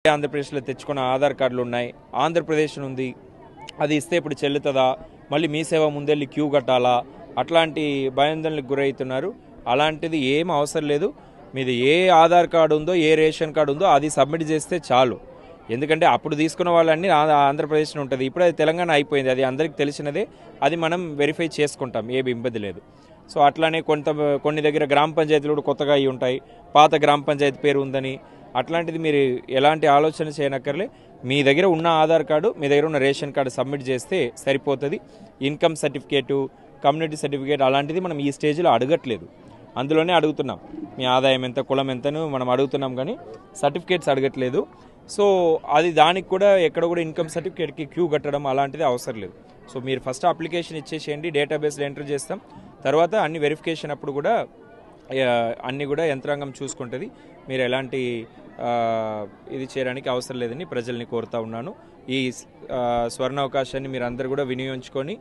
ఆంధ్రప్రదేశ్లో తెచ్చుకున్న ఆధార్ కార్డులు ఉన్నాయి, ఆంధ్రప్రదేశ్ ఉంది, అది ఇస్తే ఇప్పుడు చెల్లుతుందా, మళ్ళీ మీ సేవ ముందెళ్ళి క్యూ కట్టాలా, అట్లాంటి భయాందోళనకు గురవుతున్నారు. అలాంటిది ఏం అవసరం లేదు. మీది ఏ ఆధార్ కార్డు ఉందో, ఏ రేషన్ కార్డు ఉందో అది సబ్మిట్ చేస్తే చాలు. ఎందుకంటే అప్పుడు తీసుకున్న వాళ్ళన్నీ ఆంధ్రప్రదేశ్లో ఉంటుంది, ఇప్పుడు అది తెలంగాణ అయిపోయింది, అది అందరికీ తెలిసినదే. అది మనం వెరిఫై చేసుకుంటాం, ఏమి ఇబ్బంది లేదు. సో అట్లానే కొన్ని దగ్గర గ్రామ పంచాయతీలు కూడా కొత్తగా అయి ఉంటాయి, పాత గ్రామ పంచాయతీ పేరు ఉందని. అట్లాంటిది మీరు ఎలాంటి ఆలోచన చేయనక్కర్లే. మీ దగ్గర ఉన్న ఆధార్ కార్డు, మీ దగ్గర ఉన్న రేషన్ కార్డు సబ్మిట్ చేస్తే సరిపోతుంది. ఇన్కమ్ సర్టిఫికేటు, కమ్యూనిటీ సర్టిఫికేట్ అలాంటిది మనం ఈ స్టేజ్లో అడగట్లేదు, అందులోనే అడుగుతున్నాం. మీ ఆదాయం ఎంత, కులం ఎంతను మనం అడుగుతున్నాం, కానీ సర్టిఫికేట్స్ అడగట్లేదు. సో అది దానికి కూడా ఎక్కడ కూడా ఇన్కమ్ సర్టిఫికేట్కి క్యూ కట్టడం అలాంటిది అవసరం లేదు. సో మీరు ఫస్ట్ అప్లికేషన్ ఇచ్చేసేయండి, డేటాబేస్లో ఎంటర్ చేస్తాం. తర్వాత అన్ని వెరిఫికేషన్ అప్పుడు కూడా అన్నీ కూడా యంత్రాంగం చూసుకుంటుంది. మీరు ఎలాంటి ఇది చేయడానికి అవసరం లేదని ప్రజల్ని కోరుతా ఉన్నాను. ఈ స్వర్ణ అవకాశాన్ని మీరు అందరూ కూడా వినియోగించుకొని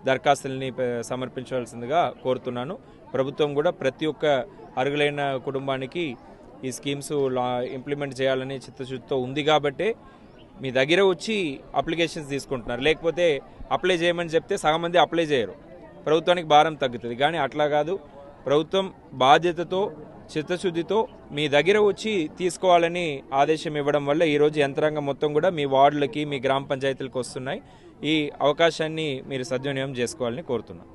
దరఖాస్తుల్ని సమర్పించవలసిందిగా కోరుతున్నాను. ప్రభుత్వం కూడా ప్రతి ఒక్క అర్హులైన కుటుంబానికి ఈ స్కీమ్స్ ఇంప్లిమెంట్ చేయాలని చిత్తశుద్ధితో ఉంది కాబట్టే మీ దగ్గర వచ్చి అప్లికేషన్స్ తీసుకుంటున్నారు. లేకపోతే అప్లై చేయమని చెప్తే సగం మంది అప్లై చేయరు, ప్రభుత్వానికి భారం తగ్గుతుంది. కానీ అట్లా కాదు, ప్రభుత్వం బాధ్యతతో చిత్తశుద్ధితో మీ దగ్గర వచ్చి తీసుకోవాలని ఆదేశం ఇవ్వడం వల్ల ఈరోజు యంత్రాంగం మొత్తం కూడా మీ వార్డులకి, మీ గ్రామ పంచాయతీలకు వస్తున్నాయి. ఈ అవకాశాన్ని మీరు సద్వినియోగం చేసుకోవాలని కోరుతున్నాను.